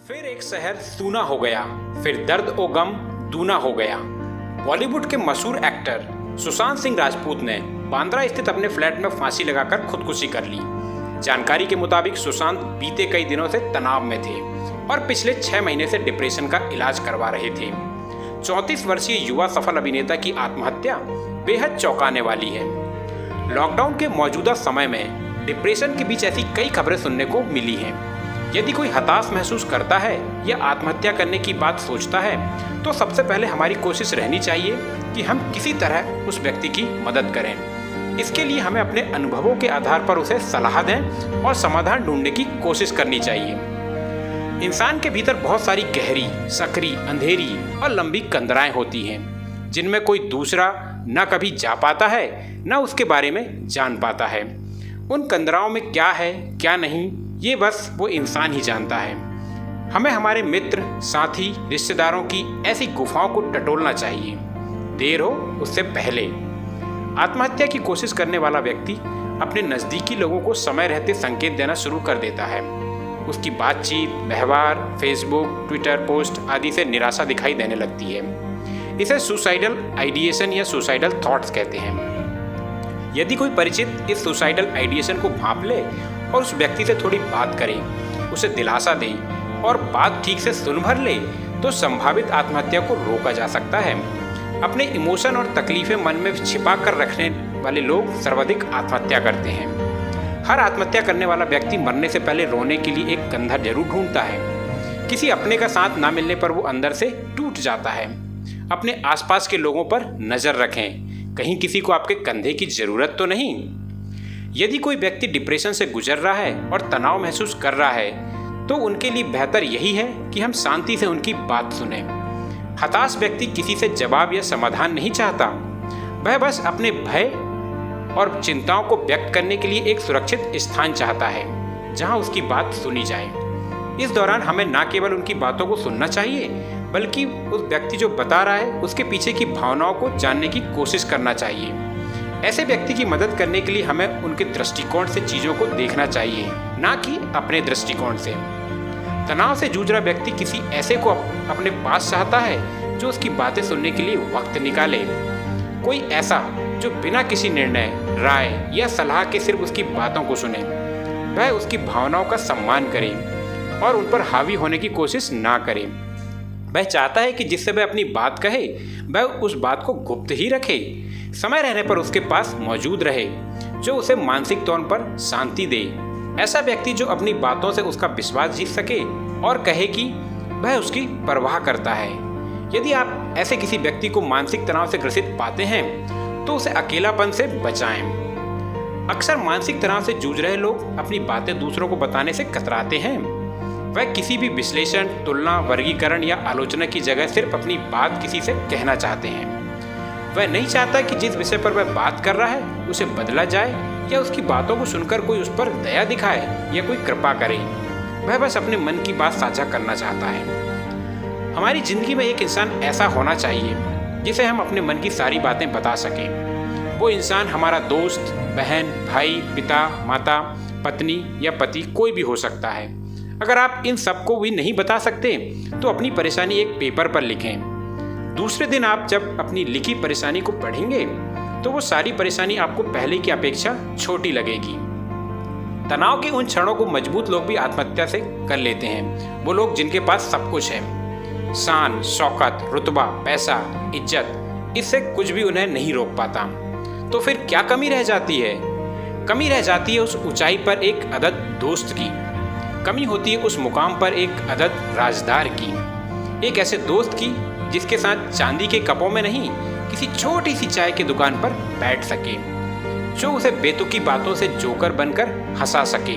फिर एक शहर सूना हो गया, फिर दर्द ओ गम दूना हो गया। बॉलीवुड के मशहूर एक्टर सुशांत सिंह राजपूत ने बांद्रा स्थित अपने फ्लैट में फांसी लगाकर खुदकुशी कर ली। जानकारी के मुताबिक सुशांत बीते कई दिनों से तनाव में थे और पिछले 6 महीने से डिप्रेशन का इलाज करवा रहे थे। 34 वर्षीय युवा सफल अभिनेता की आत्महत्या बेहद चौंकाने वाली है। लॉकडाउन के मौजूदा समय में डिप्रेशन के बीच ऐसी कई खबरें सुनने को मिली हैं। यदि कोई हताश महसूस करता है या आत्महत्या करने की बात सोचता है तो सबसे पहले हमारी कोशिश रहनी चाहिए कि हम किसी तरह उस व्यक्ति की मदद करें। इसके लिए हमें अपने अनुभवों के आधार पर उसे सलाह दें और समाधान ढूंढने की कोशिश करनी चाहिए। इंसान के भीतर बहुत सारी गहरी, सकरी, अंधेरी और लंबी कंदराएं होती हैं, जिनमें कोई दूसरा न कभी जा पाता है न उसके बारे में जान पाता है। उन कंदराओं में क्या है क्या नहीं, ये बस वो इंसान ही जानता है। हमें हमारे मित्र, साथी, रिश्तेदारों की ऐसी गुफाओं को टटोलना चाहिए, देर हो उससे पहले। आत्महत्या की कोशिश करने वाला व्यक्ति अपने नज़दीकी लोगों को समय रहते संकेत देना शुरू कर देता है। उसकी बातचीत, व्यवहार, फेसबुक, ट्विटर पोस्ट आदि से निराशा दिखाई देने लगती है। इसे सुसाइडल आइडिएशन या सुसाइडल थॉट्स कहते हैं। यदि कोई परिचित इस सुसाइडल आइडिएशन को भांप ले और उस व्यक्ति से थोड़ी बात करे, उसे दिलासा दे और बात ठीक से सुन भर ले तो संभावित आत्महत्या को रोका जा सकता है। अपने इमोशन और तकलीफें मन में छिपा कर रखने वाले लोग सर्वाधिक आत्महत्या करते हैं। हर आत्महत्या करने वाला व्यक्ति मरने से पहले रोने के लिए एक कंधा जरूर ढूंढता है। किसी अपने का साथ ना मिलने पर वो अंदर से टूट जाता है। अपने आसपास के लोगों पर नज़र रखें, कहीं किसी को आपके कंधे की ज़रूरत तो नहीं। यदि कोई व्यक्ति डिप्रेशन से गुजर रहा है और तनाव महसूस कर रहा है तो उनके लिए बेहतर यही है कि हम शांति से उनकी बात सुनें। हताश व्यक्ति किसी से जवाब या समाधान नहीं चाहता, वह बस अपने भय और चिंताओं को व्यक्त करने के लिए एक सुरक्षित स्थान चाहता है जहां उसकी बात सुनी जाए। इस दौरान हमें न केवल उनकी बातों को सुनना चाहिए बल्कि उस व्यक्ति जो बता रहा है उसके पीछे की भावनाओं को जानने की कोशिश करना चाहिए। ऐसे व्यक्ति की मदद करने के लिए हमें उनके दृष्टिकोण से चीज़ों को देखना चाहिए, ना कि अपने दृष्टिकोण से। तनाव से जूझ रहा व्यक्ति किसी ऐसे को अपने पास चाहता है जो उसकी बातें सुनने के लिए वक्त निकाले। कोई ऐसा जो बिना किसी निर्णय, राय या सलाह के सिर्फ उसकी बातों को सुने। वह उसकी भावनाओं का सम्मान करे और उन पर हावी होने की कोशिश ना करे। वह चाहता है कि जिससे वह अपनी बात कहे वह उस बात को गुप्त ही रखे, समय रहने पर उसके पास मौजूद रहे, जो उसे मानसिक तौर पर शांति दे। ऐसा व्यक्ति जो अपनी बातों से उसका विश्वास जीत सके और कहे कि वह उसकी परवाह करता है। यदि आप ऐसे किसी व्यक्ति को मानसिक तनाव से ग्रसित पाते हैं तो उसे अकेलापन से बचाएं। अक्सर मानसिक तनाव से जूझ रहे लोग अपनी बातें दूसरों को बताने से कतराते हैं। वह किसी भी विश्लेषण, तुलना, वर्गीकरण या आलोचना की जगह सिर्फ अपनी बात किसी से कहना चाहते हैं। वह नहीं चाहता कि जिस विषय पर वह बात कर रहा है उसे बदला जाए या उसकी बातों को सुनकर कोई उस पर दया दिखाए या कोई कृपा करे। वह बस अपने मन की बात साझा करना चाहता है। हमारी जिंदगी में एक इंसान ऐसा होना चाहिए जिसे हम अपने मन की सारी बातें बता सकें। वो इंसान हमारा दोस्त, बहन, भाई, पिता, माता, पत्नी या पति कोई भी हो सकता है। अगर आप इन सबको भी नहीं बता सकते तो अपनी परेशानी एक पेपर पर लिखें। दूसरे दिन आप जब अपनी लिखी परेशानी को पढ़ेंगे तो वो सारी परेशानी आपको पहले की अपेक्षा छोटी लगेगी। तनाव के उन क्षणों को मजबूत लोग भी आत्महत्या से कर लेते हैं। वो लोग जिनके पास सब कुछ है, शान, शौकत, रुतबा, पैसा, इज्जत, इससे कुछ भी उन्हें नहीं रोक पाता। तो फिर क्या कमी रह जाती है? कमी रह जाती है उस ऊंचाई पर एक अदद दोस्त की। कमी होती है उस मुकाम पर एक अदद राजदार की। एक ऐसे दोस्त की जिसके साथ चांदी के कपों में नहीं, किसी छोटी सी चाय की दुकान पर बैठ सके, जो उसे बेतुकी बातों से जोकर बनकर हंसा सके,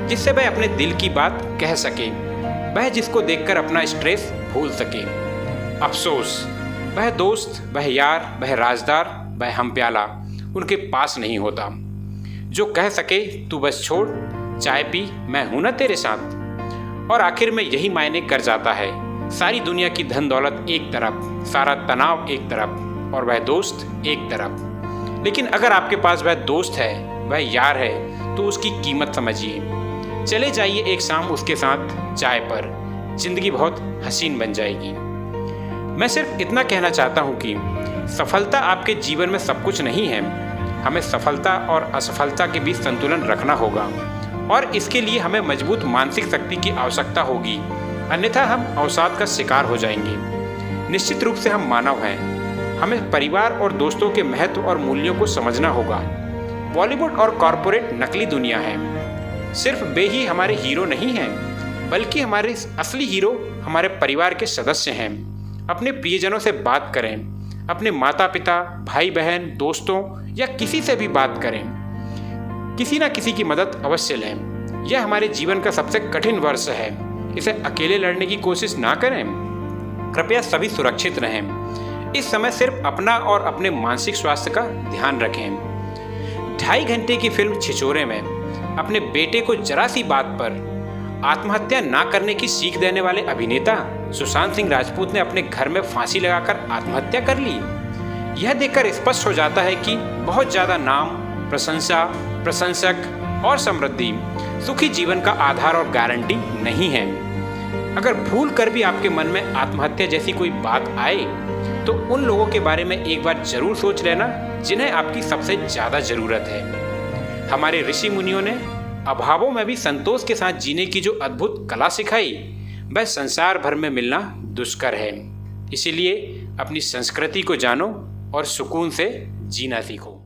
जिससे वह अपने दिल की बात कह सके, वह जिसको देखकर अपना स्ट्रेस भूल सके। अफसोस, वह दोस्त, वह यार, वह राजदार, वह हमप्याला उनके पास नहीं होता, जो कह सके तू बस छोड़, चाय पी, मैं हूं ना तेरे साथ। और आखिर में यही मायने कर जाता है। सारी दुनिया की धन दौलत एक तरफ, सारा तनाव एक तरफ और वह दोस्त एक तरफ। लेकिन अगर आपके पास वह दोस्त है, वह यार है, तो उसकी कीमत समझिए। चले जाइए एक शाम उसके साथ चाय पर, जिंदगी बहुत हसीन बन जाएगी। मैं सिर्फ इतना कहना चाहता हूँ कि सफलता आपके जीवन में सब कुछ नहीं है। हमें सफलता और असफलता के बीच संतुलन रखना होगा और इसके लिए हमें मजबूत मानसिक शक्ति की आवश्यकता होगी, अन्यथा हम अवसाद का शिकार हो जाएंगे। निश्चित रूप से हम मानव हैं। हमें परिवार और दोस्तों के महत्व और मूल्यों को समझना होगा। बॉलीवुड और कॉरपोरेट नकली दुनिया है। सिर्फ वे ही हमारे हीरो नहीं हैं, बल्कि हमारे असली हीरो हमारे परिवार के सदस्य हैं। अपने प्रियजनों से बात करें, अपने माता पिता, भाई बहन, दोस्तों या किसी से भी बात करें। किसी न किसी की मदद अवश्य लें। यह हमारे जीवन का सबसे कठिन वर्ष है। इसे अकेले लड़ने की कोशिश ना करें। कृपया सभी सुरक्षित रहें। इस समय सिर्फ अपना और अपने मानसिक स्वास्थ्य का ध्यान रखें। 2.5 घंटे की फिल्म छिछोरे में अपने बेटे को जरा सी बात पर आत्महत्या ना करने की सीख देने वाले अभिनेता सुशांत सिंह राजपूत ने अपने घर में फांसी लगाकर आत्महत्या कर ली। यह देखकर स्पष्ट हो जाता है कि बहुत ज़्यादा नाम, प्रशंसा, प्रशंसक और समृद्धि सुखी जीवन का आधार और गारंटी नहीं है। अगर भूल कर भी आपके मन में आत्महत्या जैसी कोई बात आए तो उन लोगों के बारे में एक बार जरूर सोच लेना जिन्हें आपकी सबसे ज़्यादा ज़रूरत है। हमारे ऋषि मुनियों ने अभावों में भी संतोष के साथ जीने की जो अद्भुत कला सिखाई, वह संसार भर में मिलना दुष्कर है। इसीलिए अपनी संस्कृति को जानो और सुकून से जीना सीखो।